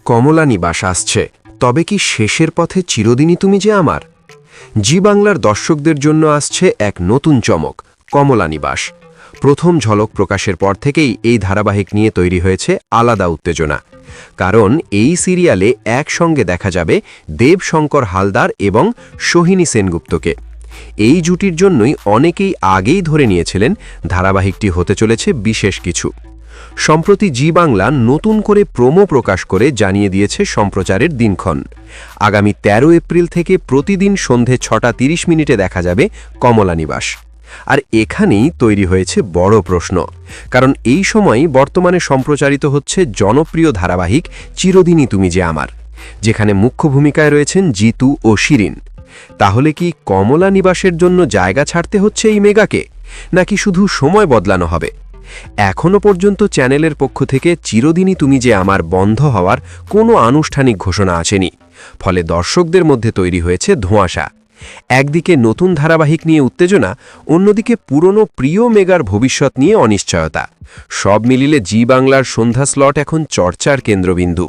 কমলা নিবাস আসছে, তবে কি শেষের পথে চিরদিনই তুমি যে আমার? জি বাংলার দর্শকদের জন্য আসছে এক নতুন চমক, কমলা নিবাস। প্রথম ঝলক প্রকাশের পর থেকেই এই ধারাবাহিক নিয়ে তৈরি হয়েছে আলাদা উত্তেজনা। কারণ এই সিরিয়ালে একসঙ্গে দেখা যাবে দেবশঙ্কর হালদার এবং সোহিনী সেনগুপ্তকে। এই জুটির জন্যই অনেকেই আগেই ধরে নিয়েছিলেন ধারাবাহিকটি হতে চলেছে বিশেষ কিছু। সম্প্রতি জি বাংলা নতুন করে প্রোমো প্রকাশ করে জানিয়ে দিয়েছে সম্প্রচারের দিনক্ষণ। আগামী ১৩ এপ্রিল থেকে প্রতিদিন সন্ধে ৬:৩০ দেখা যাবে কমলা নিবাস। আর এখানেই তৈরি হয়েছে বড় প্রশ্ন, কারণ এই সময়ই বর্তমানে সম্প্রচারিত হচ্ছে জনপ্রিয় ধারাবাহিক চিরদিনই তুমি যে আমার, যেখানে মুখ্য ভূমিকায় রয়েছেন জিতু ও শিরিন। তাহলে কি কমলা নিবাসের জন্য জায়গা ছাড়তে হচ্ছে এই মেগাকে, নাকি শুধু সময় বদলানো হবে? এখনও পর্যন্ত চ্যানেলের পক্ষ থেকে চিরদিনই তুমি যে আমার বন্ধ হওয়ার কোনো আনুষ্ঠানিক ঘোষণা আসেনি। ফলে দর্শকদের মধ্যে তৈরি হয়েছে ধোঁয়াশা। একদিকে নতুন ধারাবাহিক নিয়ে উত্তেজনা, অন্যদিকে পুরনো প্রিয় মেগার ভবিষ্যৎ নিয়ে অনিশ্চয়তা। সব মিলিয়ে জি বাংলার সন্ধ্যা স্লট এখন চর্চার কেন্দ্রবিন্দু।